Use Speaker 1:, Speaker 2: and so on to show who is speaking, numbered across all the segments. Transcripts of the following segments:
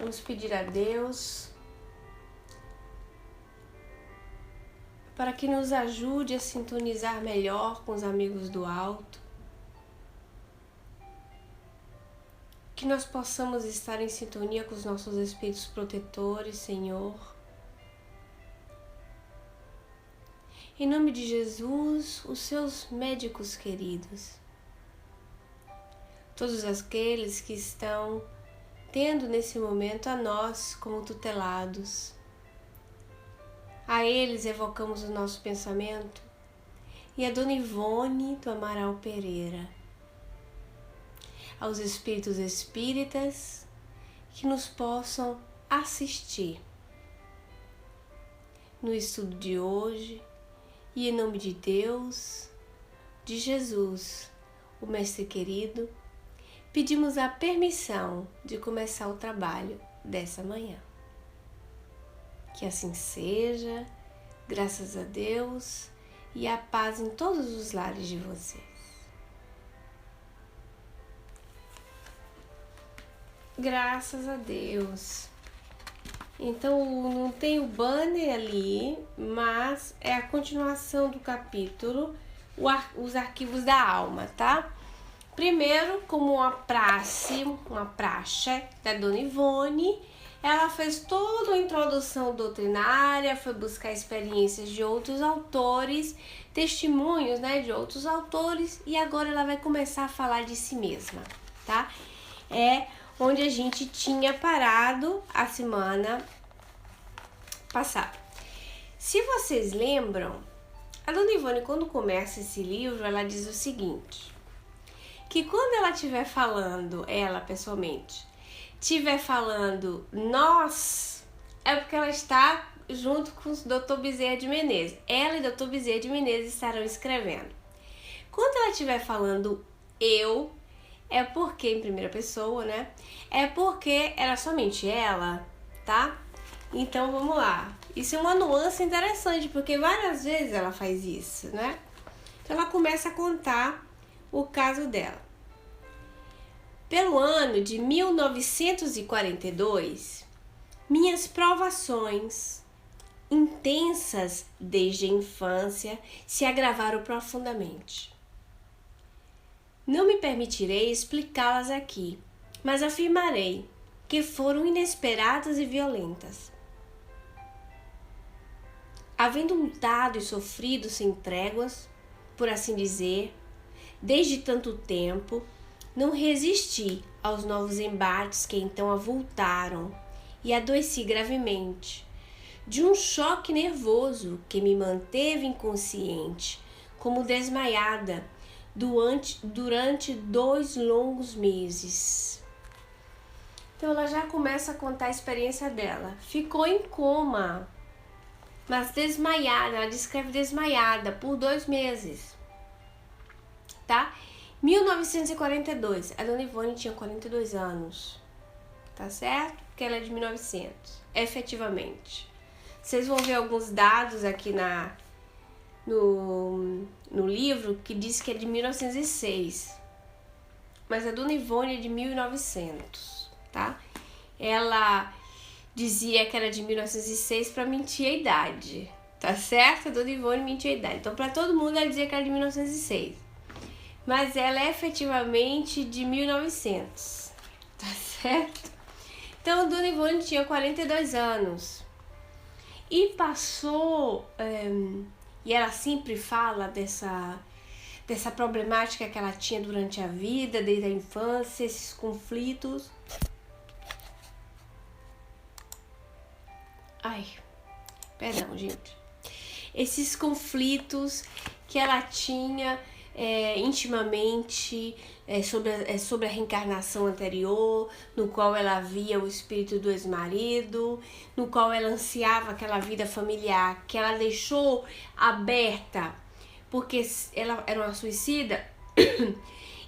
Speaker 1: Vamos pedir a Deus para que nos ajude a sintonizar melhor com os amigos do alto, que nós possamos estar em sintonia com os nossos espíritos protetores, Senhor. Em nome de Jesus, os seus médicos queridos, todos aqueles que estão tendo nesse momento a nós como tutelados, a eles evocamos o nosso pensamento e a Dona Ivone do Amaral Pereira, aos espíritos espíritas que nos possam assistir no estudo de hoje e em nome de Deus, de Jesus, o Mestre querido, pedimos a permissão de começar o trabalho dessa manhã. Que assim seja, graças a Deus e a paz em todos os lares de vocês. Graças a Deus. Então não tem o banner ali, mas é a continuação do capítulo, os arquivos da alma, tá? Primeiro, como uma praxe da Dona Ivone, ela fez toda uma introdução doutrinária, foi buscar experiências de outros autores, testemunhos, de outros autores, e agora ela vai começar a falar de si mesma, tá? É onde a gente tinha parado a semana passada. Se vocês lembram, a Dona Ivone, quando começa esse livro, ela diz o seguinte, que quando ela estiver falando, ela pessoalmente, estiver falando nós, é porque ela está junto com o Dr. Bezerra de Menezes. Ela e o Dr. Bezerra de Menezes estarão escrevendo. Quando ela estiver falando eu, é porque, em primeira pessoa, é porque era somente ela, tá? Então, vamos lá. Isso é uma nuance interessante, porque várias vezes ela faz isso, Então, ela começa a contar o caso dela. Pelo ano de 1942, minhas provações, intensas desde a infância, se agravaram profundamente. Não me permitirei explicá-las aqui, mas afirmarei que foram inesperadas e violentas. Havendo lutado e sofrido sem tréguas, por assim dizer, desde tanto tempo, não resisti aos novos embates que então avultaram e adoeci gravemente, de um choque nervoso que me manteve inconsciente, como desmaiada, durante 2 longos meses. Então ela já começa a contar a experiência dela. Ficou em coma, mas desmaiada, ela descreve desmaiada por 2 meses, tá? 1942, a Dona Ivone tinha 42 anos, tá certo? Porque ela é de 1900, efetivamente. Vocês vão ver alguns dados aqui no livro que diz que é de 1906, mas a Dona Ivone é de 1900, tá? Ela dizia que era de 1906 para mentir a idade, tá certo? A Dona Ivone mentia a idade. Então, para todo mundo, ela dizia que era de 1906. Mas ela é efetivamente de 1900, tá certo? Então, a Dona Ivone tinha 42 anos e passou, e ela sempre fala dessa problemática que ela tinha durante a vida, desde a infância, esses conflitos. Perdão, gente. Esses conflitos que ela tinha intimamente sobre a reencarnação anterior, no qual ela via o espírito do ex-marido, no qual ela ansiava aquela vida familiar que ela deixou aberta porque ela era uma suicida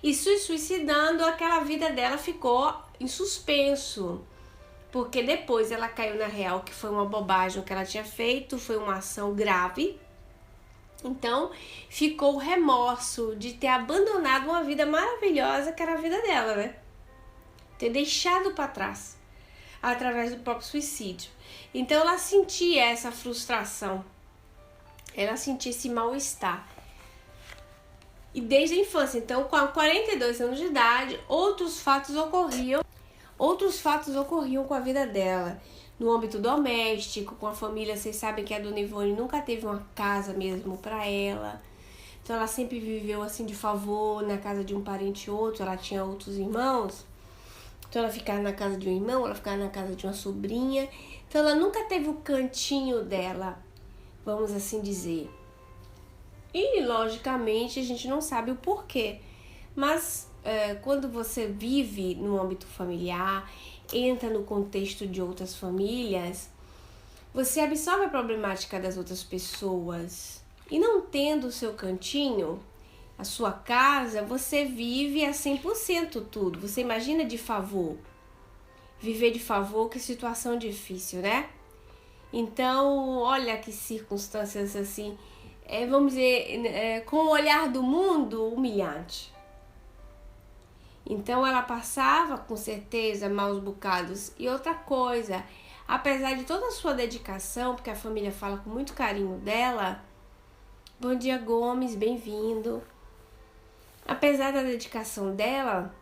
Speaker 1: e se suicidando, aquela vida dela ficou em suspenso, porque depois ela caiu na real que foi uma bobagem o que ela tinha feito, foi uma ação grave. Então, ficou o remorso de ter abandonado uma vida maravilhosa que era a vida dela, Ter deixado para trás através do próprio suicídio. Então ela sentia essa frustração, ela sentia esse mal-estar. E desde a infância, então com 42 anos de idade, outros fatos ocorriam com a vida dela. No âmbito doméstico, com a família, vocês sabem que a Dona Ivone nunca teve uma casa mesmo para ela. Então ela sempre viveu assim de favor, na casa de um parente ou outro, ela tinha outros irmãos. Então ela ficava na casa de um irmão, ela ficava na casa de uma sobrinha. Então ela nunca teve o cantinho dela, vamos assim dizer. E logicamente a gente não sabe o porquê. Mas quando você vive no âmbito familiar, entra no contexto de outras famílias, você absorve a problemática das outras pessoas. E não tendo o seu cantinho, a sua casa, você vive a 100% tudo. Você imagina de favor. Viver de favor, que situação difícil, né? Então, olha que circunstâncias assim, vamos dizer, com o olhar do mundo, humilhante. Então ela passava com certeza maus bocados. E outra coisa, apesar de toda a sua dedicação, porque a família fala com muito carinho dela, bom dia Gomes, bem-vindo. Apesar da dedicação dela,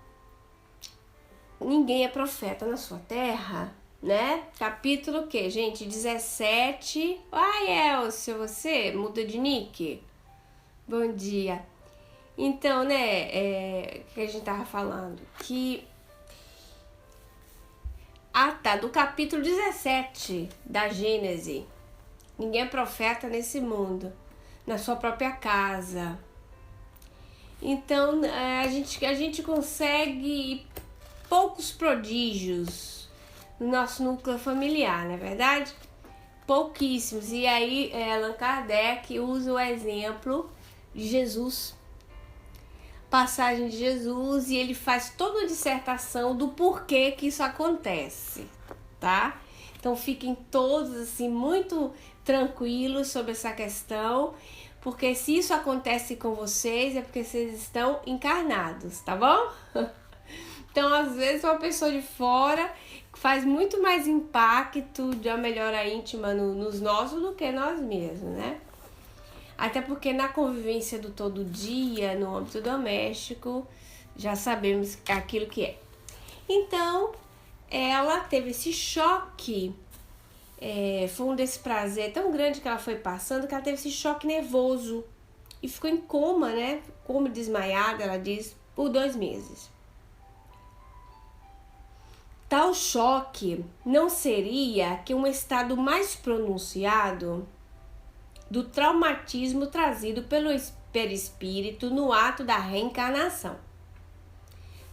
Speaker 1: ninguém é profeta na sua terra, né? Capítulo o quê, gente? 17. Ai, Elcio, você muda de nick? Bom dia. Então, né, que a gente tava falando, que do capítulo 17 da Gênese, ninguém é profeta nesse mundo, na sua própria casa. Então, a gente consegue poucos prodígios no nosso núcleo familiar, não é verdade? Pouquíssimos. E aí, Allan Kardec usa o exemplo de Jesus, passagem de Jesus, e ele faz toda uma dissertação do porquê que isso acontece, tá? Então fiquem todos assim muito tranquilos sobre essa questão, porque se isso acontece com vocês é porque vocês estão encarnados, tá bom? Então às vezes uma pessoa de fora faz muito mais impacto de uma melhora íntima nos nossos do que nós mesmos, né? Até porque na convivência do todo dia, no âmbito doméstico, já sabemos aquilo que é. Então, ela teve esse choque, foi um desprazer tão grande que ela foi passando, que ela teve esse choque nervoso e ficou em coma, né? Coma desmaiada, ela diz, por 2 meses. Tal choque não seria que um estado mais pronunciado do traumatismo trazido pelo perispírito no ato da reencarnação.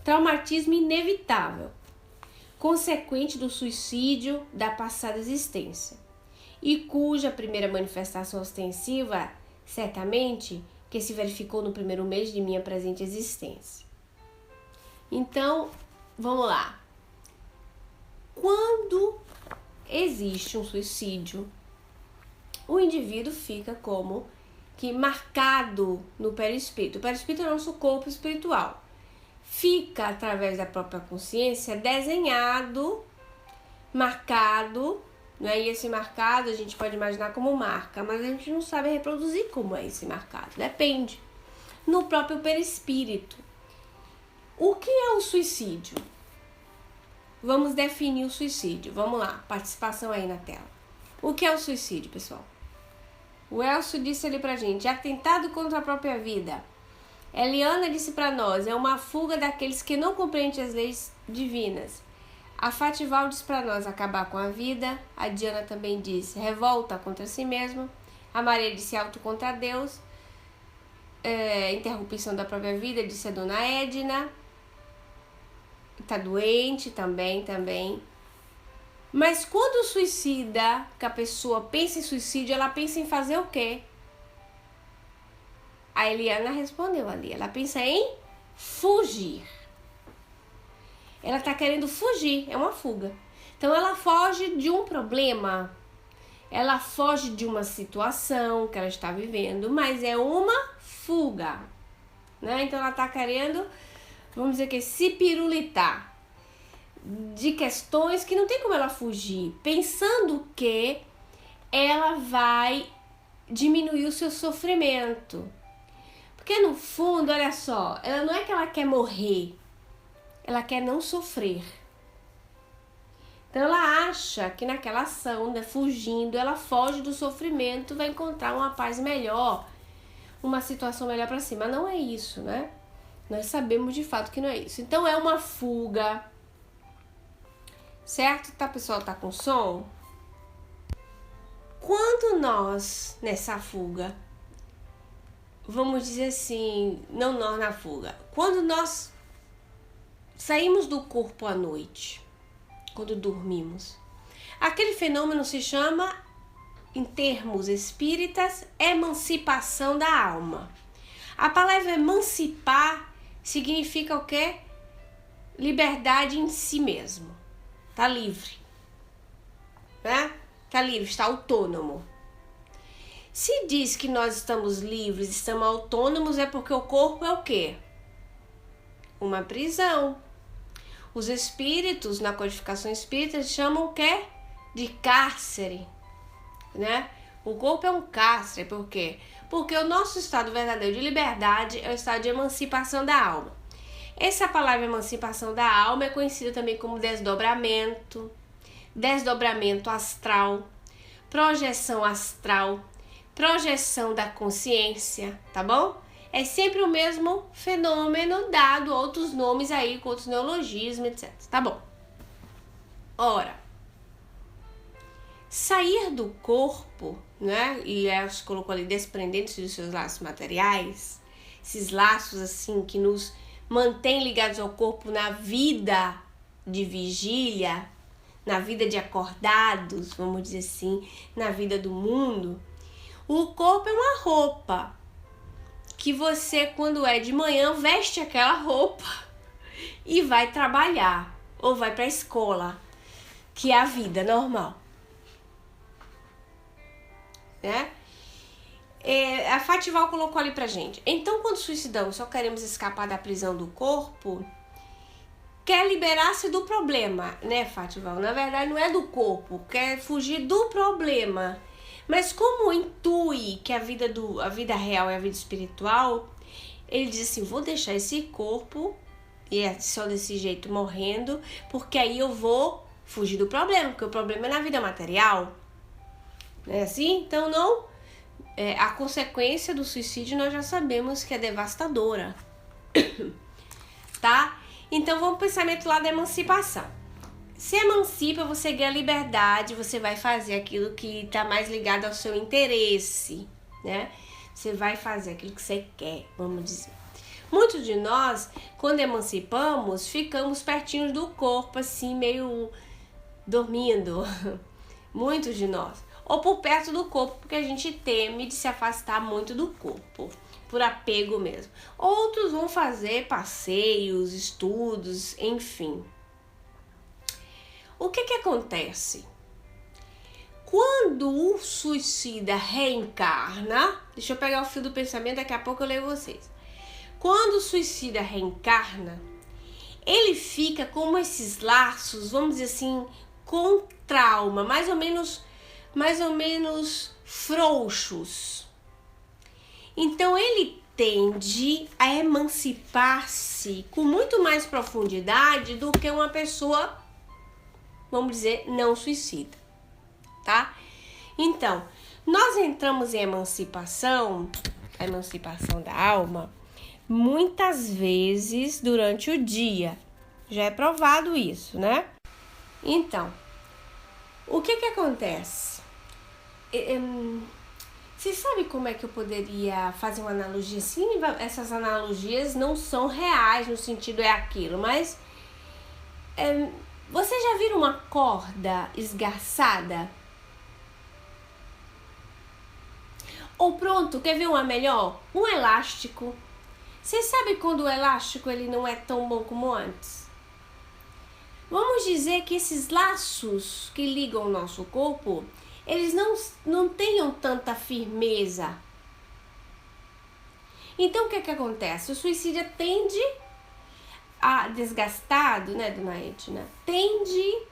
Speaker 1: Traumatismo inevitável, consequente do suicídio da passada existência, e cuja primeira manifestação ostensiva, certamente, que se verificou no primeiro mês de minha presente existência. Então, vamos lá. Quando existe um suicídio, o indivíduo fica como que marcado no perispírito. O perispírito é o nosso corpo espiritual. Fica, através da própria consciência, desenhado, marcado, né? E esse marcado a gente pode imaginar como marca, mas a gente não sabe reproduzir como é esse marcado. Depende. No próprio perispírito. O que é o suicídio? Vamos definir o suicídio. Vamos lá, participação aí na tela. O que é o suicídio, pessoal? O Elcio disse ali pra gente, atentado contra a própria vida. Eliana disse pra nós, é uma fuga daqueles que não compreendem as leis divinas. A Fatival disse pra nós, acabar com a vida. A Diana também disse, revolta contra si mesmo. A Maria disse, auto contra Deus. Interrupção da própria vida, disse a Dona Edna. Tá doente também. Mas quando suicida, que a pessoa pensa em suicídio, ela pensa em fazer o quê? A Eliana respondeu ali, ela pensa em fugir. Ela tá querendo fugir, é uma fuga. Então ela foge de um problema, ela foge de uma situação que ela está vivendo, mas é uma fuga, né? Então ela tá querendo, vamos dizer que se pirulitar. de questões que não tem como ela fugir, pensando que ela vai diminuir o seu sofrimento. Porque no fundo, olha só, ela não é que ela quer morrer, ela quer não sofrer. Então ela acha que naquela ação, né, fugindo, ela foge do sofrimento, vai encontrar uma paz melhor, uma situação melhor para si. Mas não é isso, né? Nós sabemos de fato que não é isso. Então é uma fuga. Certo? Tá, pessoal? Tá com som? Quando nós, nessa fuga, vamos dizer assim, não nós na fuga, quando nós saímos do corpo à noite, quando dormimos, aquele fenômeno se chama, em termos espíritas, emancipação da alma. A palavra emancipar significa o quê? Liberdade em si mesmo. Tá livre, né? Tá livre, está autônomo. Se diz que nós estamos livres, estamos autônomos, é porque o corpo é o quê? Uma prisão. Os espíritos, na codificação espírita, chamam o quê? De cárcere, né? O corpo é um cárcere, por quê? Porque o nosso estado verdadeiro de liberdade é o estado de emancipação da alma. Essa palavra emancipação da alma é conhecida também como desdobramento, desdobramento astral, projeção astral, projeção da consciência, tá bom? É sempre o mesmo fenômeno, dado outros nomes aí, com outros neologismos, etc. Tá bom. Ora, sair do corpo, né? E ela colocou ali, desprendendo-se dos seus laços materiais, esses laços assim que nos mantêm ligados ao corpo na vida de vigília, na vida de acordados, vamos dizer assim, na vida do mundo. O corpo é uma roupa que você, quando é de manhã, veste aquela roupa e vai trabalhar ou vai para a escola, que é a vida normal, né? A Fatival colocou ali pra gente. Então, quando suicidamos, só queremos escapar da prisão do corpo, quer liberar-se do problema, né, Fatival? Na verdade, não é do corpo, quer fugir do problema. Mas como intui que a vida real é a vida espiritual, ele diz assim, vou deixar esse corpo, e é só desse jeito morrendo, porque aí eu vou fugir do problema, porque o problema é na vida material. Não é assim? Então, não... a consequência do suicídio nós já sabemos que é devastadora. Tá? Então, vamos pro pensamento lá da emancipação. Se emancipa, você ganha liberdade, você vai fazer aquilo que está mais ligado ao seu interesse, né? Você vai fazer aquilo que você quer, vamos dizer. Muitos de nós, quando emancipamos, ficamos pertinho do corpo, assim, meio dormindo. Muitos de nós. Ou por perto do corpo, porque a gente teme de se afastar muito do corpo, por apego mesmo. Outros vão fazer passeios, estudos, enfim. O que acontece? Quando o suicida reencarna, deixa eu pegar o fio do pensamento, daqui a pouco eu leio vocês. Quando o suicida reencarna, ele fica com esses laços, vamos dizer assim, com trauma, mais ou menos frouxos. Então ele tende a emancipar-se com muito mais profundidade do que uma pessoa, vamos dizer, não suicida, tá? Então, nós entramos em emancipação, a emancipação da alma, muitas vezes durante o dia. Já é provado isso, né? Então, o que acontece? Você sabe como é que eu poderia fazer uma analogia assim? Essas analogias não são reais, no sentido é aquilo, mas... você já viu uma corda esgarçada? Ou pronto, quer ver uma melhor? Um elástico. Você sabe quando o elástico ele não é tão bom como antes? Vamos dizer que esses laços que ligam o nosso corpo, eles não tenham tanta firmeza. Então o que acontece? O suicídio tende desgastado, né, dona Edna, tende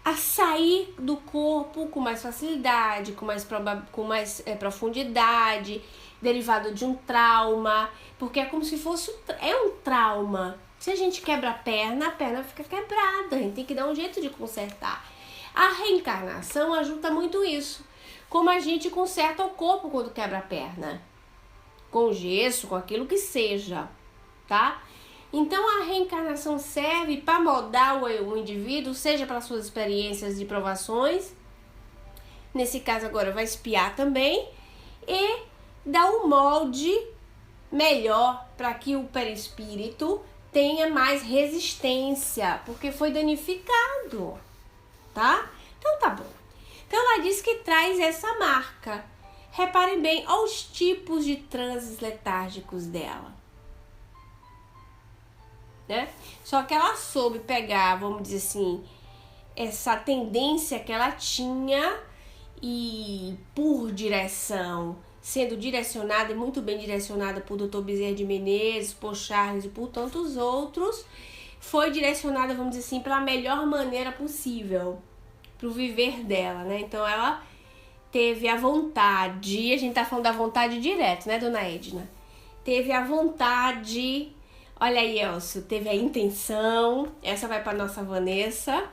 Speaker 1: a sair do corpo com mais facilidade, com mais profundidade, derivado de um trauma, porque é como se fosse um trauma. Se a gente quebra a perna fica quebrada, a gente tem que dar um jeito de consertar. A reencarnação ajuda muito isso, como a gente conserta o corpo quando quebra a perna, com gesso, com aquilo que seja, tá? Então a reencarnação serve para moldar o indivíduo, seja pelas suas experiências de provações, nesse caso agora vai espiar também, e dar um molde melhor para que o perispírito tenha mais resistência, porque foi danificado, tá? Então tá bom. Então ela diz que traz essa marca. Reparem bem aos tipos de transes letárgicos dela, né? Só que ela soube pegar, vamos dizer assim, essa tendência que ela tinha e por direção, sendo direcionada e muito bem direcionada por Dr. Bezerra de Menezes, por Charles e por tantos outros, foi direcionada, vamos dizer assim, pela melhor maneira possível, pro viver dela, né? Então ela teve a vontade, a gente tá falando da vontade direto, né, dona Edna? Teve a vontade, olha aí, Elcio, teve a intenção, essa vai para nossa Vanessa,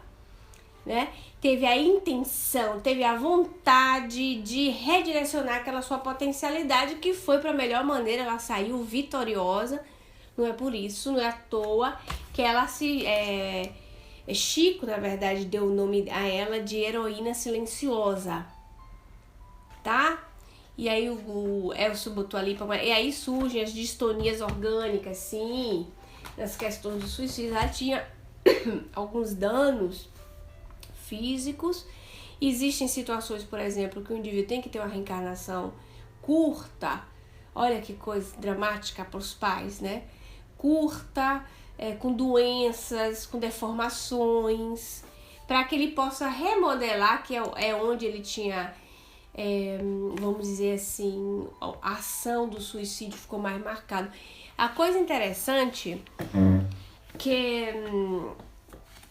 Speaker 1: né? Teve a intenção, teve a vontade de redirecionar aquela sua potencialidade que foi para a melhor maneira, ela saiu vitoriosa, não é por isso, não é à toa que ela Chico, na verdade, deu o nome a ela de heroína silenciosa, tá? E aí o Elcio botou ali, e aí surgem as distonias orgânicas, sim, nas questões do suicídio, ela tinha alguns danos físicos. Existem situações, por exemplo, que o indivíduo tem que ter uma reencarnação curta, olha que coisa dramática para os pais, né? Curta, com doenças, com deformações, para que ele possa remodelar, que é onde ele tinha, vamos dizer assim, a ação do suicídio ficou mais marcada. A coisa interessante que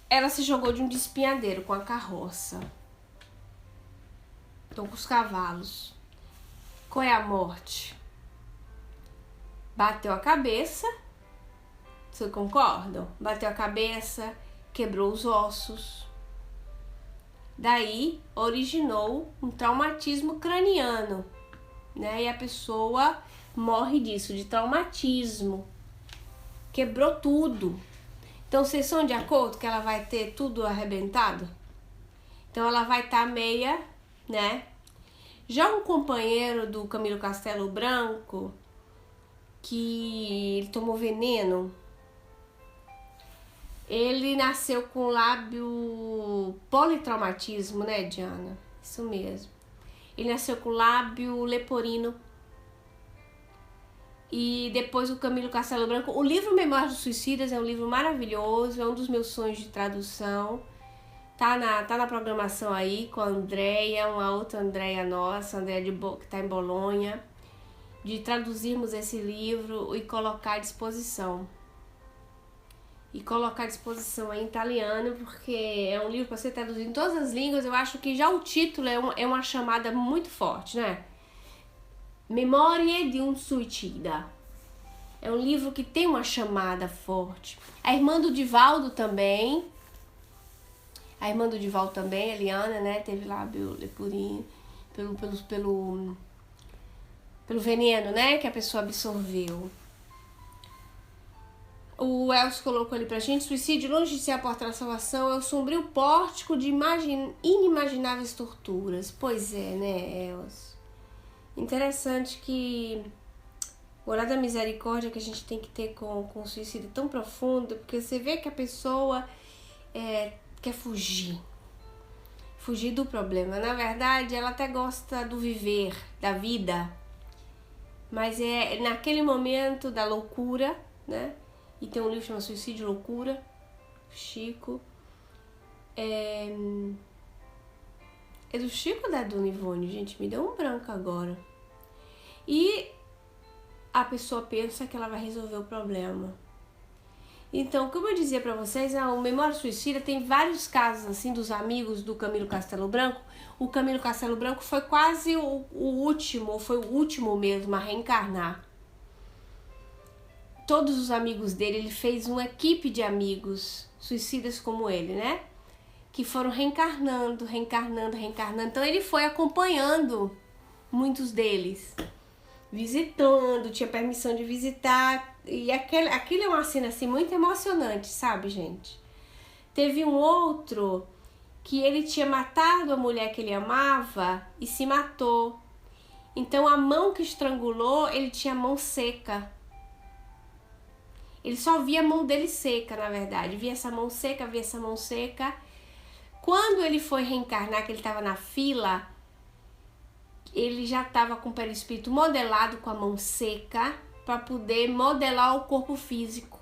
Speaker 1: ela se jogou de um despenhadeiro com a carroça. Então, com os cavalos. Qual é a morte? Bateu a cabeça. Vocês concordam? Bateu a cabeça, quebrou os ossos. Daí, originou um traumatismo craniano, né? E a pessoa morre disso, de traumatismo. Quebrou tudo. Então, vocês são de acordo que ela vai ter tudo arrebentado? Então, ela vai estar meia, né? Já um companheiro do Camilo Castelo Branco, que ele tomou veneno, ele nasceu com lábio politraumatismo, né, Diana? Isso mesmo. Ele nasceu com lábio leporino. E depois o Camilo Castelo Branco, o livro Memórias dos Suicidas é um livro maravilhoso, é um dos meus sonhos de tradução. Tá na programação aí com a Andréia, uma outra Andréia nossa, Andréia que tá em Bolonha, de traduzirmos esse livro e colocar à disposição. E colocar à disposição em italiano, porque é um livro para ser traduzido em todas as línguas. Eu acho que já o título é uma chamada muito forte, né? Memorie di un suicida. É um livro que tem uma chamada forte. A irmã do Divaldo também. A irmã do Divaldo também, Eliana, né? Teve lábio leporino pelo veneno, né? Que a pessoa absorveu. O Elcio colocou ali pra gente: suicídio, longe de ser a porta da salvação, é o sombrio pórtico de inimagináveis torturas. Pois é, né, Elcio? Interessante que o olhar da misericórdia que a gente tem que ter com o suicídio é tão profundo, porque você vê que a pessoa quer fugir do problema. Na verdade, ela até gosta do viver, da vida, mas é naquele momento da loucura, né? E tem um livro chamado Suicídio e Loucura, Chico. É do Chico ou da Dona Ivone? Gente, me deu um branco agora. E a pessoa pensa que ela vai resolver o problema. Então, como eu dizia pra vocês, o Memória Suicida tem vários casos, assim, dos amigos do Camilo Castelo Branco. O Camilo Castelo Branco foi quase o último, foi o último mesmo a reencarnar. Todos os amigos dele, ele fez uma equipe de amigos suicidas como ele, né? Que foram reencarnando. Então ele foi acompanhando muitos deles, visitando, tinha permissão de visitar. E aquilo é uma cena assim muito emocionante, sabe, gente? Teve um outro que ele tinha matado a mulher que ele amava e se matou. Então a mão que estrangulou, ele tinha a mão seca. Ele só via a mão dele seca, na verdade. Via essa mão seca. Quando ele foi reencarnar, que ele estava na fila, ele já estava com o perispírito modelado com a mão seca para poder modelar o corpo físico.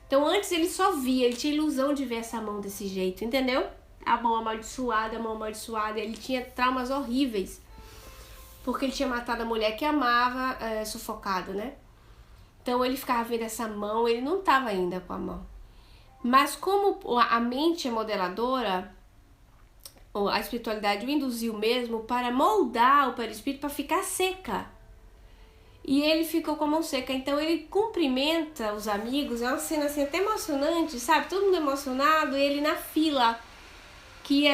Speaker 1: Então antes ele só via, ele tinha ilusão de ver essa mão desse jeito, entendeu? A mão amaldiçoada, ele tinha traumas horríveis. Porque ele tinha matado a mulher que amava, sufocado, né? Então ele ficava vendo essa mão, ele não estava ainda com a mão. Mas como a mente é modeladora, a espiritualidade o induziu mesmo para moldar o perispírito para ficar seca. E ele ficou com a mão seca. Então ele cumprimenta os amigos. É uma cena assim até emocionante, sabe? Todo mundo emocionado. E ele na fila, que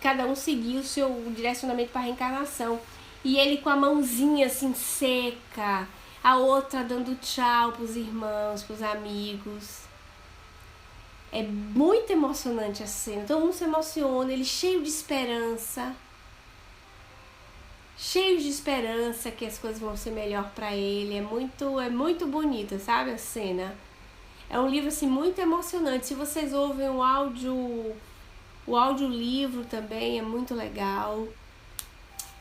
Speaker 1: cada um seguia o seu direcionamento para a reencarnação. E ele com a mãozinha assim seca, a outra dando tchau pros irmãos, pros amigos. É muito emocionante a cena, todo mundo se emociona, ele cheio de esperança que as coisas vão ser melhor pra ele. É muito bonita, sabe, a cena. É um livro assim muito emocionante. Se vocês ouvem o audiolivro também é muito legal.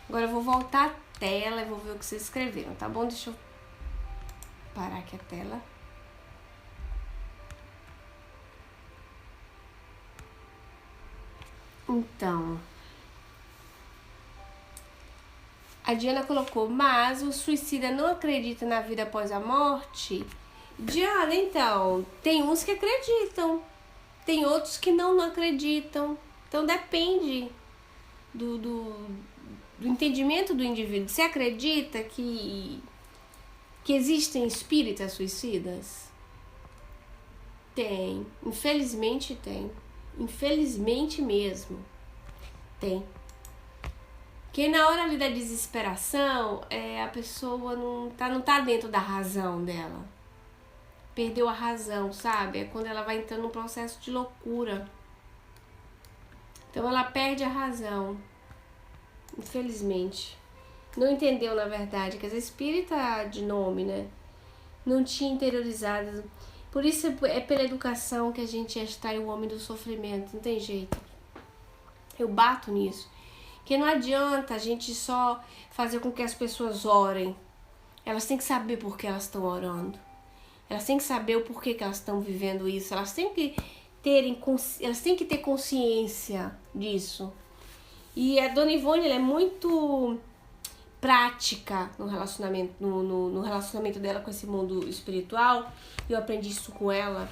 Speaker 1: Agora eu vou voltar à tela e vou ver o que vocês escreveram, tá bom? Deixa eu parar aqui a tela. Então, a Diana colocou, mas o suicida não acredita na vida após a morte? Diana, então, tem uns que acreditam, tem outros que não acreditam. Então depende do entendimento do indivíduo. Você acredita que existem espíritas suicidas? Tem, infelizmente tem. Infelizmente mesmo. Tem. Porque na hora ali da desesperação, a pessoa não tá dentro da razão dela. Perdeu a razão, sabe? É quando ela vai entrando num processo de loucura. Então ela perde a razão. Infelizmente. Não entendeu, na verdade, que as espírita de nome, né? Não tinha interiorizado. Por isso é pela educação que a gente extrai o homem do sofrimento. Não tem jeito. Eu bato nisso. Porque não adianta a gente só fazer com que as pessoas orem. Elas têm que saber por que elas estão orando. Elas têm que saber o porquê que elas estão vivendo isso. Elas têm que ter consciência disso. E a Dona Ivone, ela é muito prática no relacionamento, no relacionamento dela com esse mundo espiritual. Eu aprendi isso com ela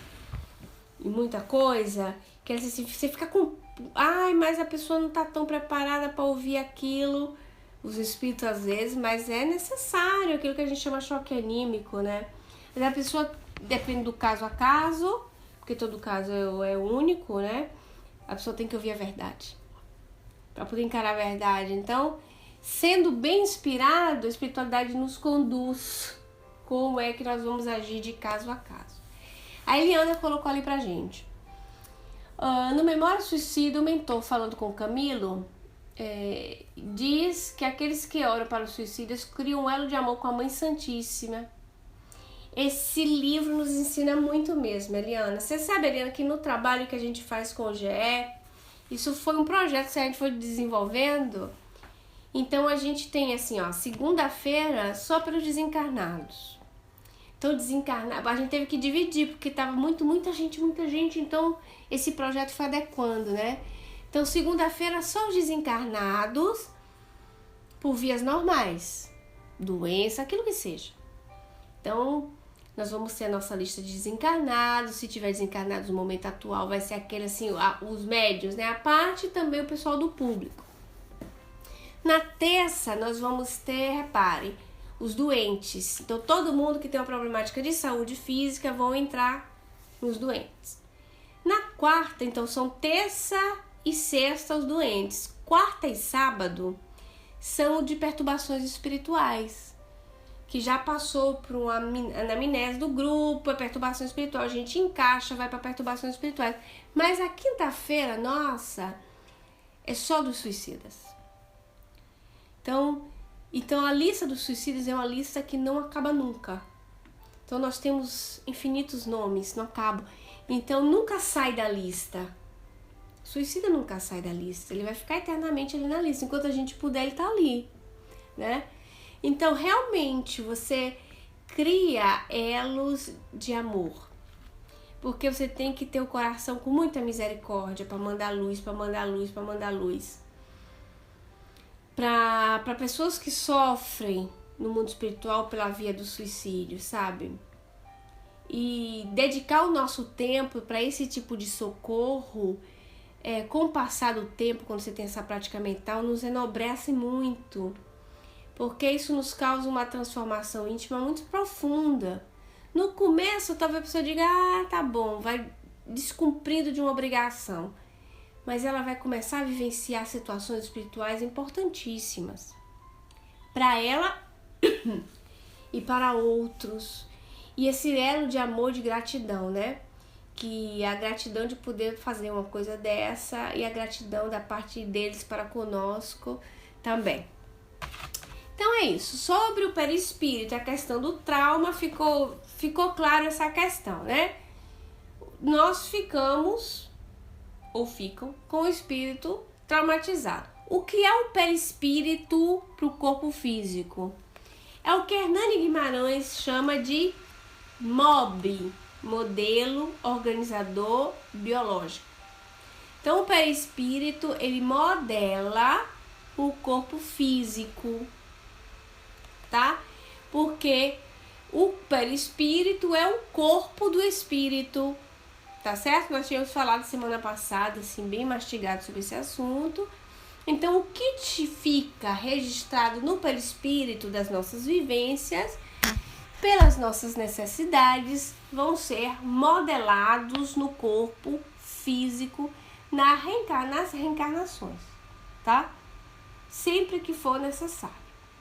Speaker 1: e muita coisa. Que ela diz assim, você fica com... Ai, mas a pessoa não tá tão preparada para ouvir aquilo. Os espíritos às vezes, mas é necessário. Aquilo que a gente chama choque anímico, né? Mas a pessoa, depende do caso a caso, porque todo caso é único, né? A pessoa tem que ouvir a verdade para poder encarar a verdade. Então, sendo bem inspirado, a espiritualidade nos conduz como é que nós vamos agir de caso a caso. A Eliana colocou ali pra gente. No Memória Suicida, o mentor falando com o Camilo, diz que aqueles que oram para os suicidas criam um elo de amor com a Mãe Santíssima. Esse livro nos ensina muito mesmo, Eliana. Você sabe, Eliana, que no trabalho que a gente faz com o GE, isso foi um projeto que a gente foi desenvolvendo. Então a gente tem assim, ó, segunda-feira só para os desencarnados. Então desencarnado, a gente teve que dividir porque tava muita gente, então esse projeto foi adequando, né? Então segunda-feira só os desencarnados por vias normais, doença, aquilo que seja. Então Nós vamos ter a nossa lista de desencarnados. Se tiver desencarnados no momento atual, vai ser aquele assim, os médios, né? A parte também o pessoal do público. Na terça, nós vamos ter, repare, os doentes. Então, todo mundo que tem uma problemática de saúde física vão entrar nos doentes. Na quarta, então, são terça e sexta os doentes. Quarta e sábado são de perturbações espirituais, que já passou por uma anamnese do grupo, a perturbação espiritual, a gente encaixa, vai para perturbações espirituais. Mas a quinta-feira, nossa, é só dos suicidas. Então a lista dos suicidas é uma lista que não acaba nunca. Então nós temos infinitos nomes, não acaba. Então nunca sai da lista. O suicida nunca sai da lista, ele vai ficar eternamente ali na lista. Enquanto a gente puder, ele tá ali, né? Então realmente você cria elos de amor. Porque você tem que ter o coração com muita misericórdia para mandar luz, para mandar luz, para mandar luz. Para pessoas que sofrem no mundo espiritual pela via do suicídio, sabe? E dedicar o nosso tempo para esse tipo de socorro, com o passar do tempo, quando você tem essa prática mental, nos enobrece muito. Porque isso nos causa uma transformação íntima muito profunda. No começo, talvez a pessoa diga, tá bom, vai descumprindo de uma obrigação. Mas ela vai começar a vivenciar situações espirituais importantíssimas para ela e para outros. E esse elo de amor, de gratidão, né? Que a gratidão de poder fazer uma coisa dessa e a gratidão da parte deles para conosco também. Então é isso. Sobre o perispírito, a questão do trauma, ficou claro essa questão, né? Nós ficamos ou ficam com o espírito traumatizado. O que é o perispírito para o corpo físico? É o que Hernani Guimarães chama de MOB, modelo organizador biológico. Então o perispírito, ele modela o corpo físico, tá? Porque o perispírito é o corpo do espírito. Tá certo? Nós tínhamos falado semana passada, assim, bem mastigado sobre esse assunto. Então, o que fica registrado no perispírito das nossas vivências, pelas nossas necessidades, vão ser modelados no corpo físico nas reencarnações, tá? Sempre que for necessário,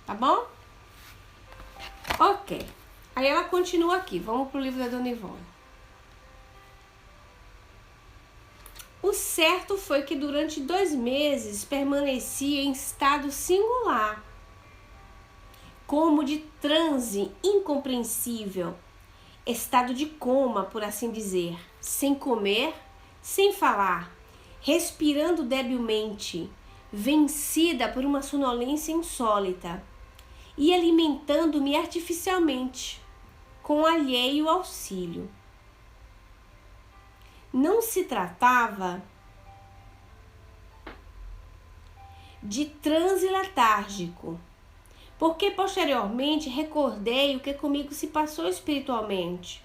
Speaker 1: tá bom? Ok. Aí ela continua aqui. Vamos pro livro da Dona Ivone. O certo foi que durante 2 meses permanecia em estado singular, como de transe incompreensível, estado de coma, por assim dizer, sem comer, sem falar, respirando debilmente, vencida por uma sonolência insólita, e alimentando-me artificialmente, com alheio auxílio. Não se tratava de transe letárgico, porque posteriormente recordei o que comigo se passou espiritualmente.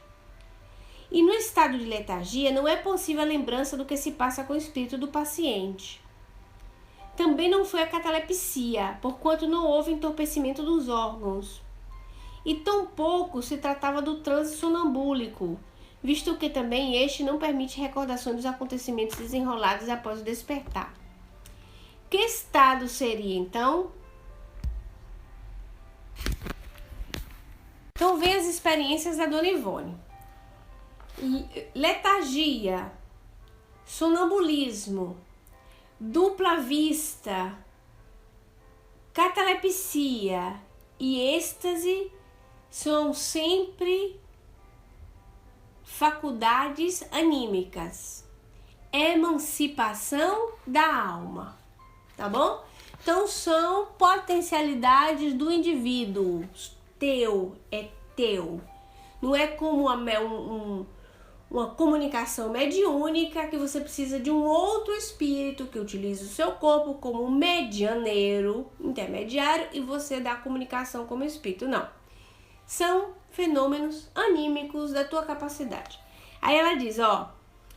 Speaker 1: E no estado de letargia não é possível a lembrança do que se passa com o espírito do paciente. Também não foi a catalepsia, porquanto não houve entorpecimento dos órgãos. E tampouco se tratava do transe sonambúlico, visto que também este não permite recordações dos acontecimentos desenrolados após o despertar. Que estado seria, então? Então, vem as experiências da Dona Ivone. Letargia, sonambulismo, dupla vista, catalepsia e êxtase são sempre faculdades anímicas, emancipação da alma, tá bom? Então são potencialidades do indivíduo, teu, é teu. Não é como uma comunicação mediúnica que você precisa de um outro espírito que utiliza o seu corpo como medianeiro, intermediário, e você dá a comunicação como espírito. Não. são fenômenos anímicos da tua capacidade. Aí ela diz, ó,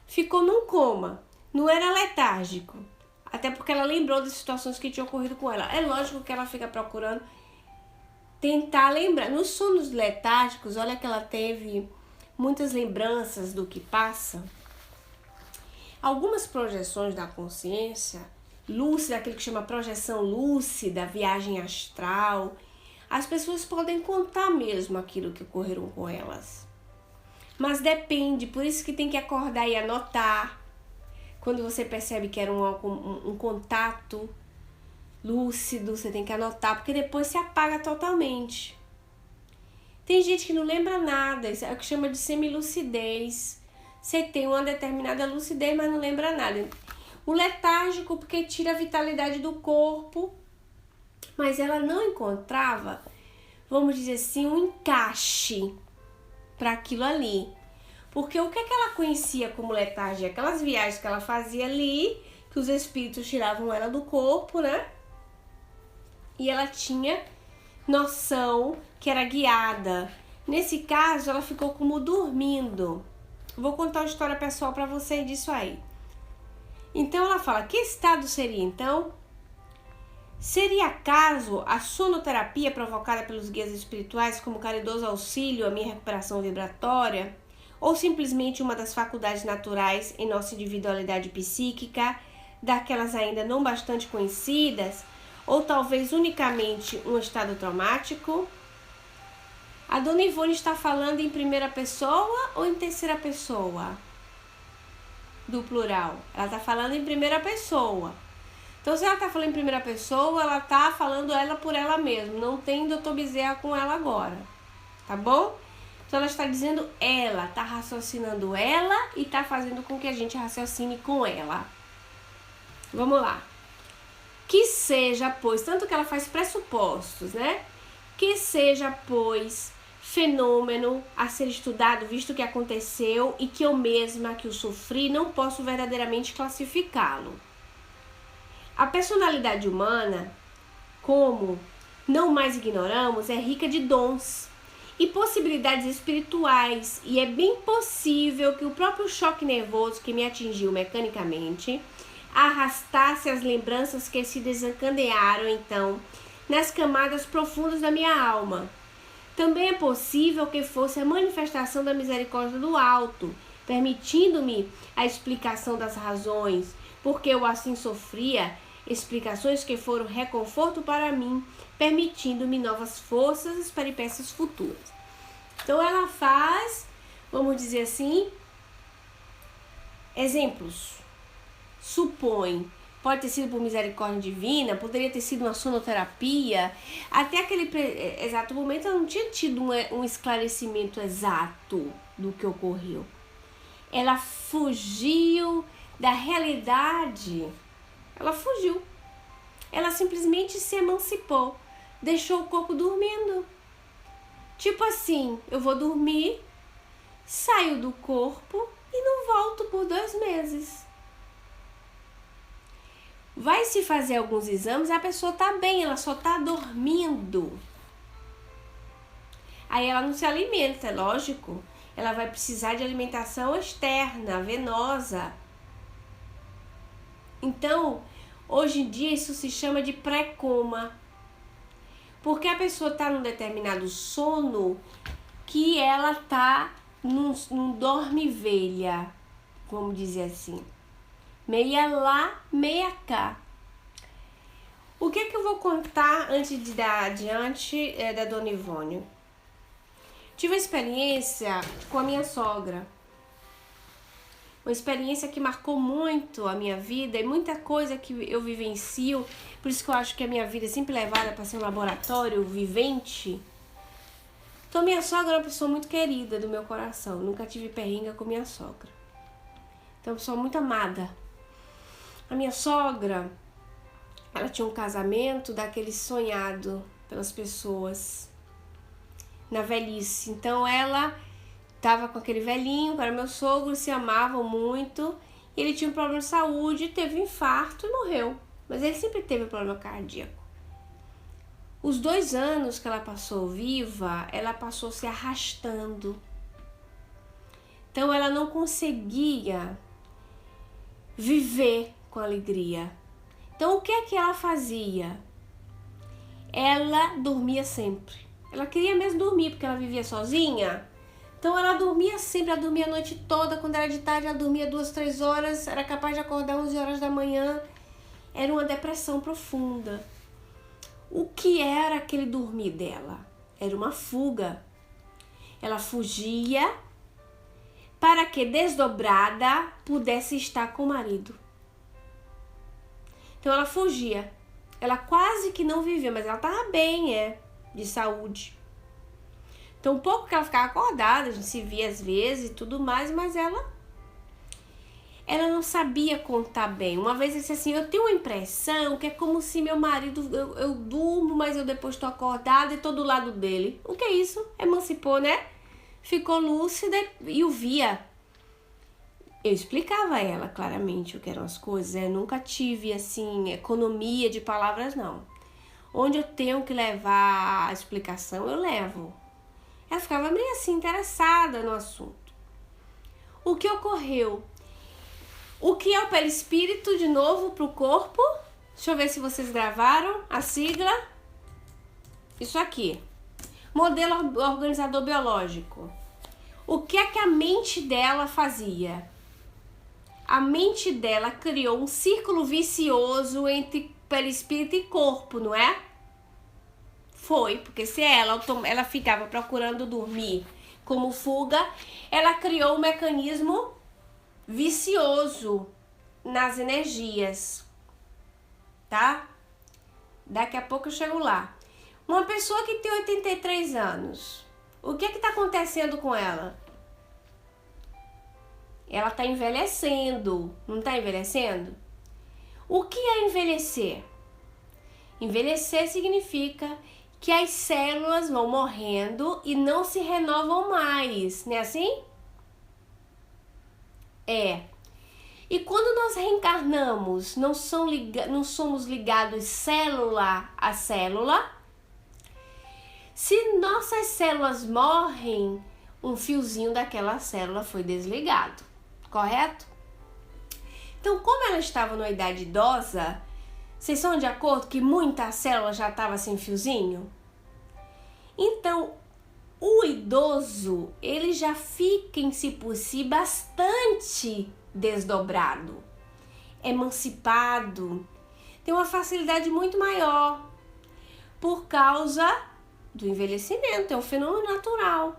Speaker 1: ficou num coma, não era letárgico, até porque ela lembrou das situações que tinham ocorrido com ela. É lógico que ela fica procurando tentar lembrar. Nos sonos letárgicos, olha que ela teve muitas lembranças do que passa. Algumas projeções da consciência lúcida, aquilo que chama projeção lúcida, viagem astral, as pessoas podem contar mesmo aquilo que ocorreram com elas. Mas depende, por isso que tem que acordar e anotar. Quando você percebe que era um contato lúcido, você tem que anotar, porque depois se apaga totalmente. Tem gente que não lembra nada, isso é o que chama de semilucidez. Você tem uma determinada lucidez, mas não lembra nada. O letárgico, porque tira a vitalidade do corpo, mas ela não encontrava, vamos dizer assim, um encaixe para aquilo ali. Porque o que ela conhecia como letargia? Aquelas viagens que ela fazia ali, que os espíritos tiravam ela do corpo, né? E ela tinha noção que era guiada. Nesse caso, ela ficou como dormindo. Vou contar uma história pessoal para você disso aí. Então ela fala, que estado seria então? Seria acaso a sonoterapia provocada pelos guias espirituais como caridoso auxílio à minha recuperação vibratória? Ou simplesmente uma das faculdades naturais em nossa individualidade psíquica, daquelas ainda não bastante conhecidas? Ou talvez unicamente um estado traumático? A dona Ivone está falando em primeira pessoa ou em terceira pessoa? Do plural. Ela está falando em primeira pessoa. Então, se ela está falando em primeira pessoa, ela está falando ela por ela mesma. Não tem Dr. Bezerra com ela agora. Tá bom? Então, ela está dizendo ela, está raciocinando ela e está fazendo com que a gente raciocine com ela. Vamos lá. Que seja, pois, tanto que ela faz pressupostos, né? Que seja, pois, fenômeno a ser estudado, visto que aconteceu e que eu mesma que o sofri não posso verdadeiramente classificá-lo. A personalidade humana, como não mais ignoramos, é rica de dons e possibilidades espirituais, e é bem possível que o próprio choque nervoso que me atingiu mecanicamente arrastasse as lembranças que se desencadearam então nas camadas profundas da minha alma. Também é possível que fosse a manifestação da misericórdia do alto, permitindo-me a explicação das razões, porque eu assim sofria, explicações que foram reconforto para mim, permitindo-me novas forças e peripécias futuras. Então ela faz, vamos dizer assim, exemplos. Supõe, pode ter sido por misericórdia divina, poderia ter sido uma sonoterapia. Até aquele exato momento ela não tinha tido um esclarecimento exato do que ocorreu. Ela fugiu da realidade. Ela fugiu. Ela simplesmente se emancipou. Deixou o corpo dormindo. Tipo assim, eu vou dormir, saio do corpo e não volto por 2 meses. Vai se fazer alguns exames, a pessoa tá bem, ela só tá dormindo. Aí ela não se alimenta, é lógico. Ela vai precisar de alimentação externa, venosa. Então, hoje em dia isso se chama de pré-coma. Porque a pessoa tá num determinado sono que ela tá num dorme-velha, vamos dizer assim. Meia lá, meia cá. O que eu vou contar antes de dar adiante da dona Ivone? Tive uma experiência com a minha sogra. Uma experiência que marcou muito a minha vida e muita coisa que eu vivencio. Por isso que eu acho que a minha vida é sempre levada para ser um laboratório vivente. Então, minha sogra é uma pessoa muito querida do meu coração. Nunca tive perrengue com minha sogra. Então, é uma pessoa muito amada. A minha sogra, ela tinha um casamento daquele sonhado pelas pessoas na velhice. Então ela estava com aquele velhinho, que era meu sogro, se amavam muito. E ele tinha um problema de saúde, teve um infarto e morreu. Mas ele sempre teve problema cardíaco. Os 2 anos que ela passou viva, ela passou se arrastando. Então ela não conseguia viver com alegria. Então o que é que ela fazia? Ela dormia sempre. Ela queria mesmo dormir, porque ela vivia sozinha. Então ela dormia sempre, ela dormia a noite toda. Quando era de tarde, ela dormia 2, 3 horas. Era capaz de acordar 11 horas da manhã. Era uma depressão profunda. O que era aquele dormir dela? Era uma fuga. Ela fugia para que, desdobrada, pudesse estar com o marido. Então ela fugia. Ela quase que não vivia, mas ela estava bem, de saúde. Então, um pouco que ela ficava acordada, a gente se via às vezes e tudo mais, mas ela não sabia contar bem. Uma vez eu disse assim, eu tenho uma impressão que é como se meu marido, eu durmo, mas eu depois estou acordada e estou do lado dele. O que é isso? Emancipou, né? Ficou lúcida e o via. Eu explicava a ela claramente o que eram as coisas. Eu nunca tive, assim, economia de palavras, não. Onde eu tenho que levar a explicação, eu levo. Ela ficava meio assim, interessada no assunto. O que ocorreu? O que é o perispírito, de novo, para o corpo? Deixa eu ver se vocês gravaram a sigla. Isso aqui. Modelo organizador biológico. O que é que a mente dela fazia? A mente dela criou um círculo vicioso entre perispírito e corpo, não é? Foi, porque se ela ficava procurando dormir como fuga, ela criou um mecanismo vicioso nas energias, tá? Daqui a pouco eu chego lá. Uma pessoa que tem 83 anos, o que tá acontecendo com ela? Ela tá envelhecendo, não tá envelhecendo? O que é envelhecer? Envelhecer significa que as células vão morrendo e não se renovam mais, não é assim? E quando nós reencarnamos, não somos ligados célula a célula. Se nossas células morrem, um fiozinho daquela célula foi desligado, correto? Então, como ela estava numa idade idosa, vocês são de acordo que muita célula já estava sem fiozinho? Então, o idoso, ele já fica em si por si bastante desdobrado, emancipado, tem uma facilidade muito maior por causa do envelhecimento, é um fenômeno natural,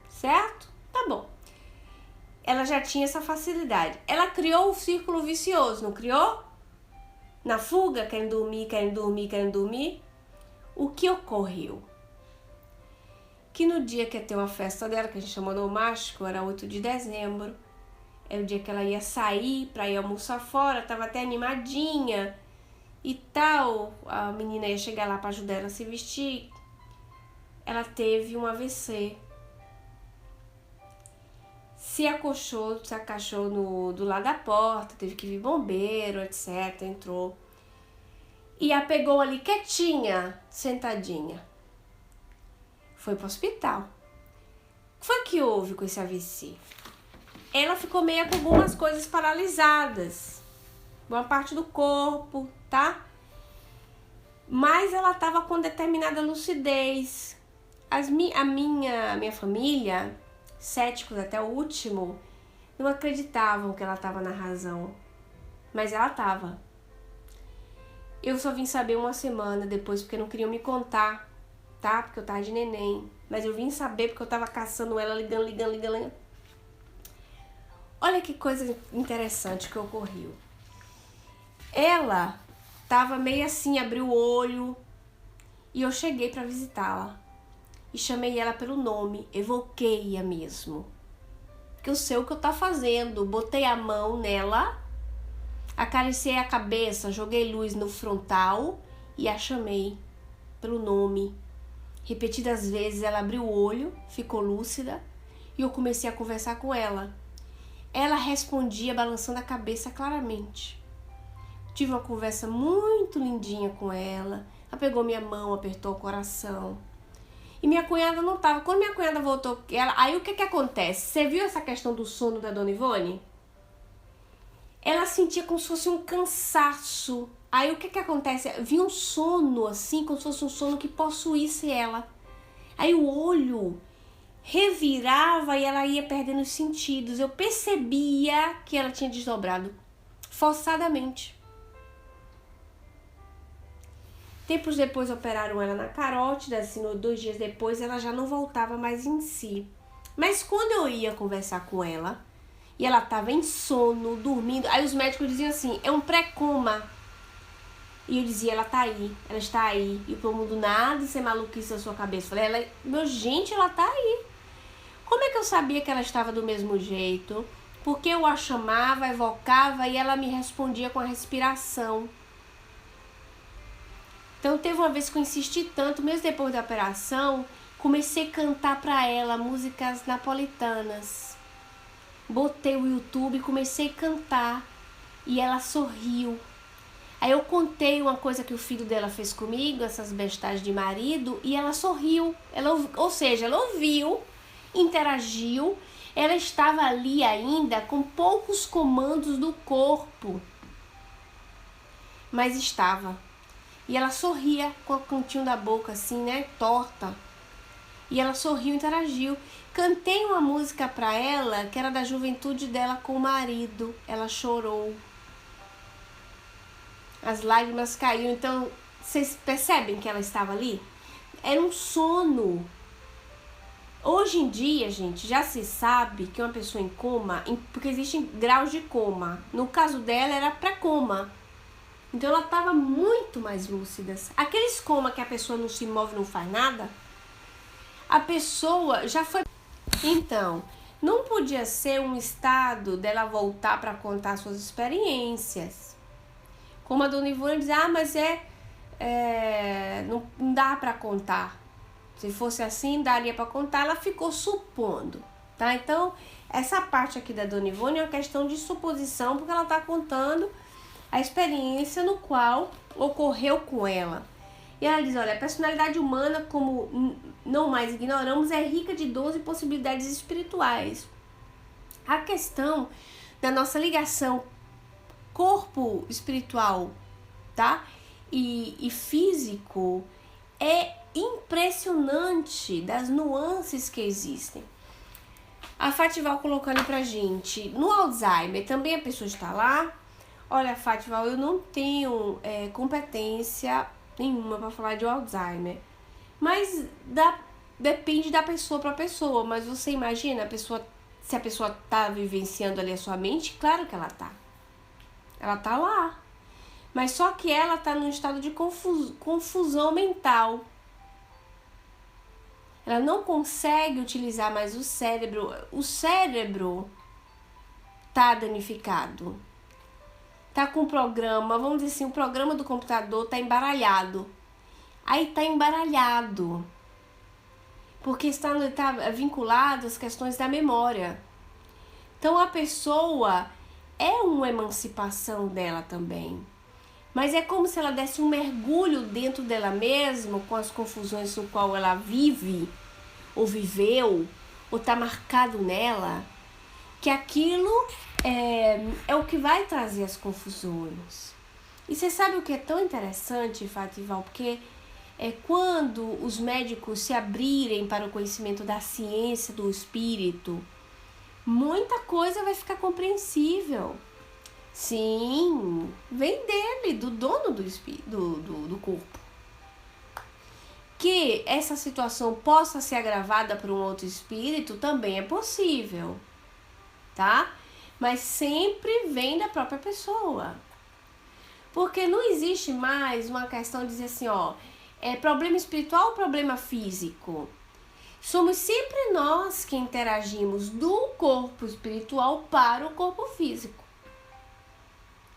Speaker 1: certo? Tá bom. Ela já tinha essa facilidade. Ela criou o círculo vicioso, não criou? Na fuga, querem dormir, querem dormir, querem dormir. O que ocorreu? Que no dia que ia ter uma festa dela, que a gente chamou no Mágico, era 8 de dezembro, era o dia que ela ia sair pra ir almoçar fora, tava até animadinha e tal, a menina ia chegar lá pra ajudar ela a se vestir. Ela teve um AVC. Se acachou do lado da porta, teve que vir bombeiro, etc, entrou. E a pegou ali quietinha, sentadinha. Foi pro hospital. O que foi que houve com esse AVC? Ela ficou meio com algumas coisas paralisadas. Uma parte do corpo, tá? Mas ela tava com determinada lucidez. A minha família, céticos até o último, não acreditavam que ela tava na razão. Mas ela tava. Eu só vim saber uma semana depois, porque não queriam me contar, tá? Porque eu tava de neném. Mas eu vim saber porque eu tava caçando ela, ligando. Olha que coisa interessante que ocorreu. Ela tava meio assim, abriu o olho, e eu cheguei pra visitá-la. E chamei ela pelo nome, evoquei-a mesmo. Porque eu sei o que eu tô fazendo. Botei a mão nela, acariciei a cabeça, joguei luz no frontal e a chamei pelo nome. Repetidas vezes ela abriu o olho, ficou lúcida e eu comecei a conversar com ela. Ela respondia balançando a cabeça claramente. Tive uma conversa muito lindinha com ela, Ela pegou minha mão, apertou o coração. E minha cunhada não tava. Quando minha cunhada voltou, aí o que acontece? Você viu essa questão do sono da Dona Ivone? Ela sentia como se fosse um cansaço. Aí o que acontece? Vinha um sono assim, como se fosse um sono que possuísse ela. Aí o olho revirava e ela ia perdendo os sentidos. Eu percebia que ela tinha desdobrado, forçadamente. Tempos depois operaram ela na carótida, assim, 2 dias depois ela já não voltava mais em si. Mas quando eu ia conversar com ela, e ela estava em sono, dormindo, aí os médicos diziam assim, é um pré-coma. E eu dizia, ela tá aí, ela está aí. E todo mundo, nada, isso é maluquice na sua cabeça. Eu falei, gente, ela tá aí. Como é que eu sabia que ela estava do mesmo jeito? Porque eu a chamava, evocava e ela me respondia com a respiração. Então teve uma vez que eu insisti tanto, mesmo depois da operação, comecei a cantar para ela músicas napolitanas. Botei o YouTube e comecei a cantar e ela sorriu. Aí eu contei uma coisa que o filho dela fez comigo, essas bestagens de marido, e ela sorriu. Ou seja, ela ouviu, interagiu, ela estava ali ainda com poucos comandos do corpo, mas estava. E ela sorria com o cantinho da boca assim, né, torta. E ela sorriu, interagiu. Cantei uma música para ela que era da juventude dela com o marido. Ela chorou. As lágrimas caíram. Então, vocês percebem que ela estava ali? Era um sono. Hoje em dia, gente, já se sabe que uma pessoa em coma, porque existem graus de coma. No caso dela, era pré-coma. Então ela estava muito mais lúcida. Aqueles coma que a pessoa não se move, não faz nada, a pessoa já foi. Então, não podia ser um estado dela voltar para contar suas experiências. Como a Dona Ivone diz, mas não dá para contar. Se fosse assim, daria para contar. Ela ficou supondo, tá? Então, essa parte aqui da Dona Ivone é uma questão de suposição, porque ela está contando a experiência no qual ocorreu com ela. E ela diz, olha, a personalidade humana, como não mais ignoramos, é rica de dons e possibilidades espirituais. A questão da nossa ligação corpo espiritual, tá? E físico é impressionante das nuances que existem. A Fatival colocando pra gente, no Alzheimer, também a pessoa está lá. Olha, Fátima, eu não tenho competência nenhuma para falar de Alzheimer. Mas depende da pessoa para pessoa. Mas você imagina, se a pessoa tá vivenciando ali a sua mente, claro que ela tá. Ela tá lá. Mas só que ela tá num estado de confusão mental. Ela não consegue utilizar mais o cérebro. O cérebro tá danificado. Tá com o programa, vamos dizer assim, o programa do computador tá embaralhado. Aí tá embaralhado. Porque está vinculado às questões da memória. Então a pessoa é uma emancipação dela também. Mas é como se ela desse um mergulho dentro dela mesma, com as confusões no qual ela vive, ou viveu, ou tá marcado nela, que aquilo é o que vai trazer as confusões. E você sabe o que é tão interessante, Fatival? Porque quando os médicos se abrirem para o conhecimento da ciência do espírito, muita coisa vai ficar compreensível. Sim, vem dele, do dono do espírito, do corpo. Que essa situação possa ser agravada por um outro espírito também é possível, tá? Mas sempre vem da própria pessoa. Porque não existe mais uma questão de dizer assim, problema espiritual ou problema físico? Somos sempre nós que interagimos do corpo espiritual para o corpo físico.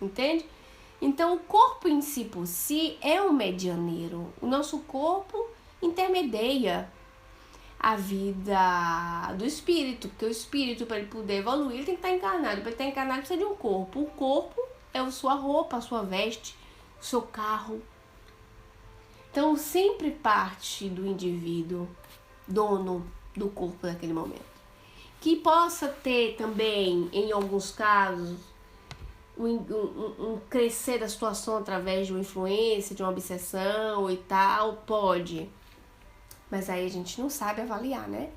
Speaker 1: Entende? Então, o corpo em si por si é um medianeiro. O nosso corpo intermedia a vida do espírito, porque o espírito, para ele poder evoluir, ele tem que estar encarnado. Para ele estar encarnado, precisa de um corpo. O corpo é a sua roupa, a sua veste, o seu carro. Então, sempre parte do indivíduo, dono do corpo naquele momento. Que possa ter também, em alguns casos, um crescer da situação através de uma influência, de uma obsessão e tal, pode. Mas aí a gente não sabe avaliar, né?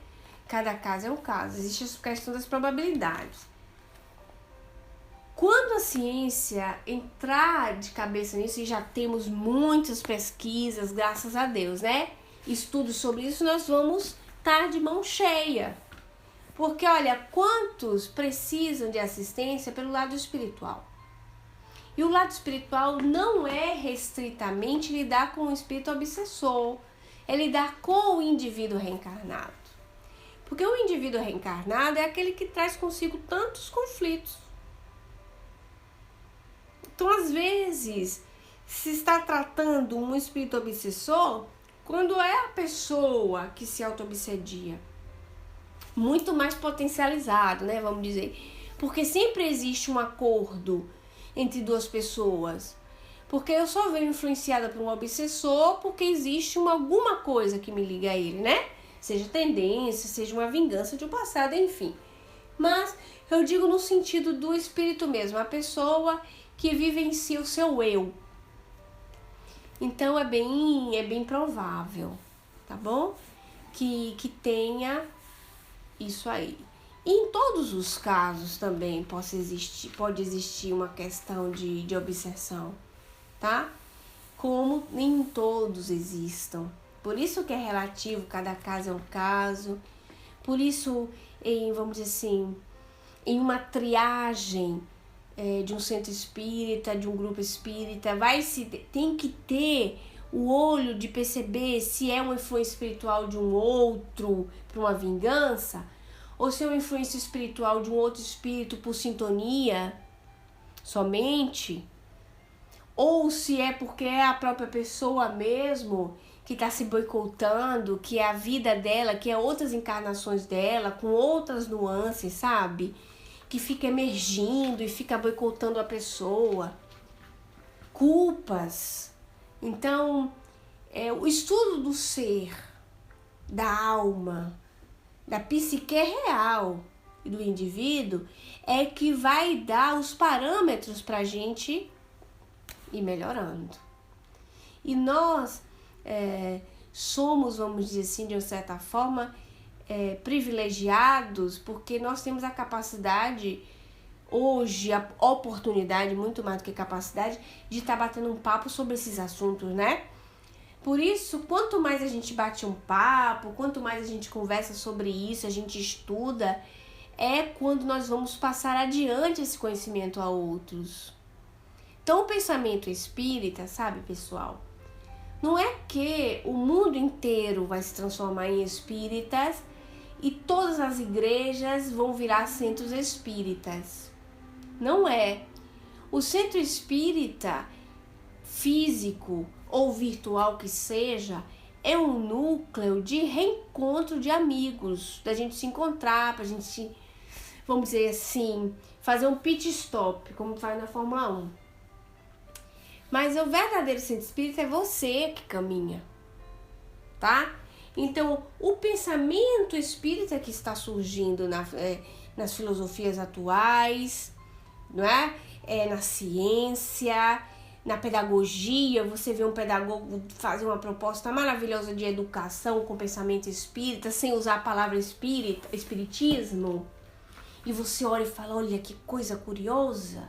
Speaker 1: Cada caso é um caso. Existe a questão das probabilidades. Quando a ciência entrar de cabeça nisso, e já temos muitas pesquisas, graças a Deus, né? Estudos sobre isso, nós vamos estar de mão cheia. Porque, olha, quantos precisam de assistência pelo lado espiritual? E o lado espiritual não é restritamente lidar com o espírito obsessor, é lidar com o indivíduo reencarnado. Porque o indivíduo reencarnado é aquele que traz consigo tantos conflitos. Então, às vezes, se está tratando um espírito obsessor, quando é a pessoa que se auto-obsedia, muito mais potencializado, né, vamos dizer. Porque sempre existe um acordo entre duas pessoas. Porque eu só venho influenciada por um obsessor porque existe alguma coisa que me liga a ele, né? Seja tendência, seja uma vingança de um passado, enfim. Mas eu digo no sentido do espírito mesmo, a pessoa que vivencia o seu eu. Então é bem provável, tá bom? Que tenha isso aí. E em todos os casos também pode existir uma questão de obsessão, tá? Como nem todos existam. Por isso que é relativo, cada caso é um caso. Por isso, vamos dizer assim, em uma triagem de um centro espírita, de um grupo espírita, tem que ter o olho de perceber se é uma influência espiritual de um outro para uma vingança, ou se é uma influência espiritual de um outro espírito por sintonia somente, ou se é porque é a própria pessoa mesmo que está se boicotando, que é a vida dela, que é outras encarnações dela, com outras nuances, sabe? Que fica emergindo e fica boicotando a pessoa. Culpas. Então, o estudo do ser, da alma, da psique real e do indivíduo é que vai dar os parâmetros para a gente ir melhorando. E nós somos, vamos dizer assim, de uma certa forma, privilegiados, porque nós temos a capacidade, hoje, a oportunidade, muito mais do que capacidade, de estar batendo um papo sobre esses assuntos, né? Por isso, quanto mais a gente bate um papo, quanto mais a gente conversa sobre isso, a gente estuda, é quando nós vamos passar adiante esse conhecimento a outros. Então, o pensamento espírita, sabe, pessoal? Não é que o mundo inteiro vai se transformar em espíritas e todas as igrejas vão virar centros espíritas. Não é. O centro espírita, físico ou virtual que seja, é um núcleo de reencontro de amigos, da gente se encontrar, pra gente, vamos dizer assim, fazer um pit stop, como faz na Fórmula 1. Mas o verdadeiro centro espírita é você que caminha, tá? Então, o pensamento espírita que está surgindo nas filosofias atuais, não é? Na ciência, na pedagogia, você vê um pedagogo fazer uma proposta maravilhosa de educação com pensamento espírita, sem usar a palavra espiritismo, e você olha e fala, olha que coisa curiosa.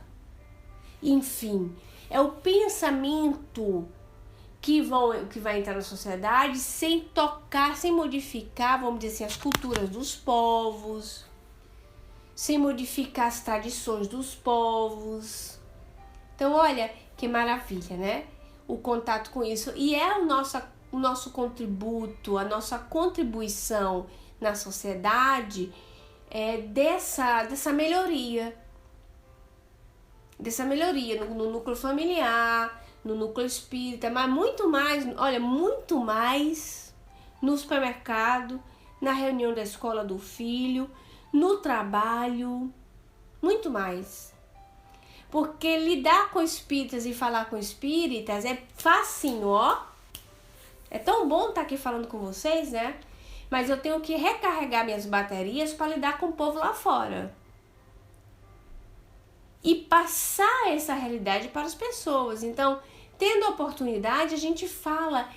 Speaker 1: Enfim, é o pensamento que vai entrar na sociedade sem tocar, sem modificar, vamos dizer assim, as culturas dos povos, sem modificar as tradições dos povos. Então, olha que maravilha, né? O contato com isso. E é o nosso contributo, a nossa contribuição na sociedade dessa melhoria. Dessa melhoria no núcleo familiar, no núcleo espírita, mas muito mais no supermercado, na reunião da escola do filho, no trabalho, muito mais. Porque lidar com espíritas e falar com espíritas é facinho, ó. É tão bom estar aqui falando com vocês, né? Mas eu tenho que recarregar minhas baterias para lidar com o povo lá fora. E passar essa realidade para as pessoas. Então, tendo a oportunidade, a gente fala.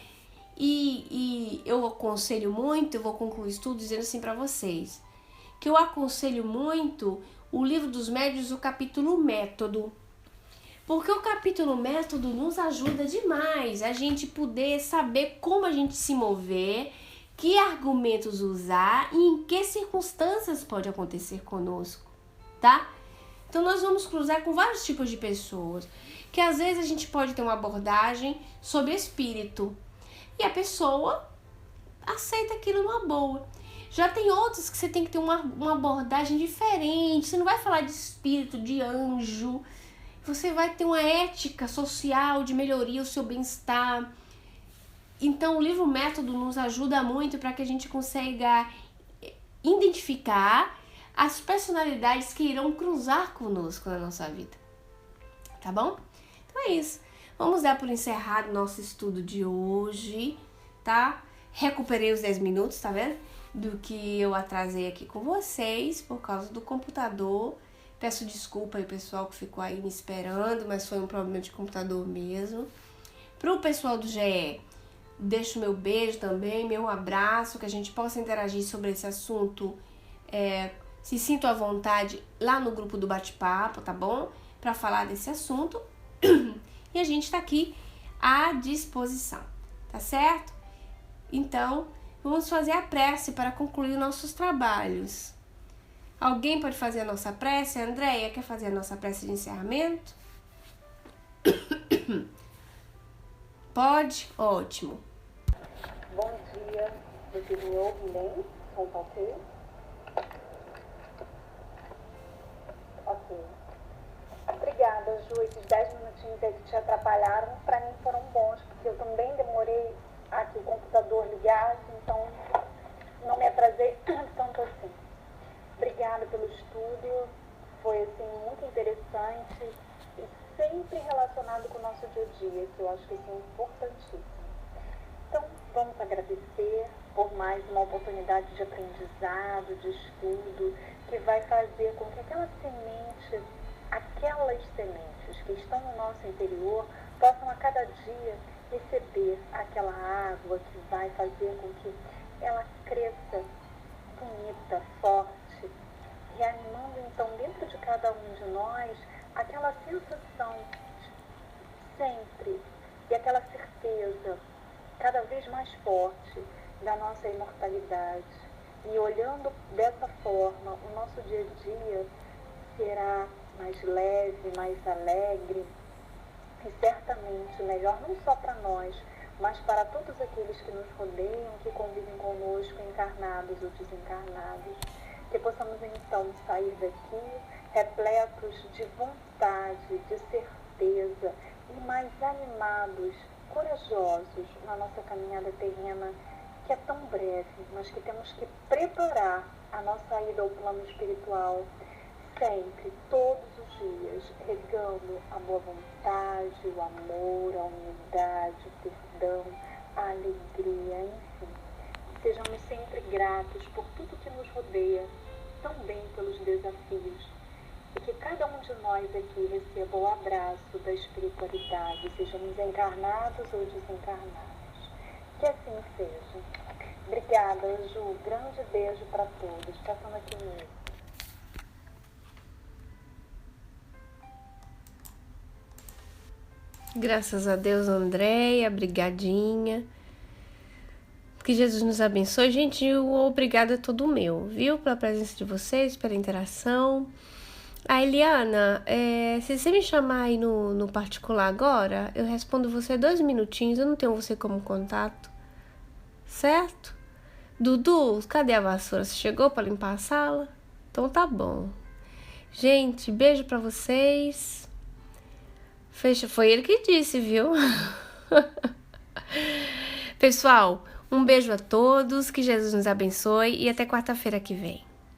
Speaker 1: E eu aconselho muito, eu vou concluir o estudo dizendo assim para vocês, que eu aconselho muito o Livro dos Médiuns, o capítulo Método. Porque o capítulo Método nos ajuda demais a gente poder saber como a gente se mover, que argumentos usar e em que circunstâncias pode acontecer conosco, tá? Então nós vamos cruzar com vários tipos de pessoas, que às vezes a gente pode ter uma abordagem sobre espírito e a pessoa aceita aquilo numa boa. Já tem outros que você tem que ter uma abordagem diferente, você não vai falar de espírito, de anjo, você vai ter uma ética social de melhoria ao seu bem-estar. Então o livro Método nos ajuda muito para que a gente consiga identificar as personalidades que irão cruzar conosco na nossa vida, tá bom? Então é isso, vamos dar por encerrado o nosso estudo de hoje, tá? Recuperei os 10 minutos, tá vendo? Do que eu atrasei aqui com vocês por causa do computador. Peço desculpa aí, pessoal, que ficou aí me esperando, mas foi um problema de computador mesmo. Pro pessoal do GE, deixo meu beijo também, meu abraço, que a gente possa interagir sobre esse assunto. Se sinto à vontade lá no grupo do bate-papo, tá bom? Para falar desse assunto. E a gente tá aqui à disposição, tá certo? Então, vamos fazer a prece para concluir nossos trabalhos. Alguém pode fazer a nossa prece? A Andréia quer fazer a nossa prece de encerramento? Pode? Ótimo.
Speaker 2: Bom dia, você me ouve bem? Som tá ok? Ok. Obrigada, Ju. Esses 10 minutinhos aí que te atrapalharam, pra mim foram bons, porque eu também demorei aqui o computador ligado, então não me atrasei tanto assim. Obrigada pelo estudo, foi assim muito interessante e sempre relacionado com o nosso dia a dia, que eu acho que isso é importantíssimo. Então, vamos agradecer por mais uma oportunidade de aprendizado, de estudo, que vai fazer com que aquelas sementes que estão no nosso interior, possam a cada dia receber aquela água que vai fazer com que ela cresça bonita, forte, reanimando então dentro de cada um de nós aquela sensação sempre e aquela certeza cada vez mais forte da nossa imortalidade. E olhando dessa forma, o nosso dia a dia será mais leve, mais alegre e certamente melhor não só para nós, mas para todos aqueles que nos rodeiam, que convivem conosco, encarnados ou desencarnados. Que possamos então sair daqui repletos de vontade, de certeza e mais animados, corajosos na nossa caminhada terrena, que é tão breve, mas que temos que preparar a nossa ida ao plano espiritual sempre, todos os dias, regando a boa vontade, o amor, a humildade, o perdão, a alegria, enfim. Sejamos sempre gratos por tudo que nos rodeia, também pelos desafios. E que cada um de nós aqui receba o abraço da espiritualidade, sejamos encarnados ou desencarnados. Que assim seja. Obrigada, Ju. Grande beijo para todos. Passando aqui mesmo.
Speaker 1: Graças a Deus, Andréia, brigadinha. Que Jesus nos abençoe. Gente, o obrigado é todo meu, viu? Pela presença de vocês, pela interação. A Eliana, se você me chamar aí no particular agora, eu respondo você 2 minutinhos, eu não tenho você como contato. Certo? Dudu, cadê a vassoura? Você chegou para limpar a sala? Então tá bom. Gente, beijo pra vocês. Fecha, foi ele que disse, viu? Pessoal, um beijo a todos, que Jesus nos abençoe e até quarta-feira que vem.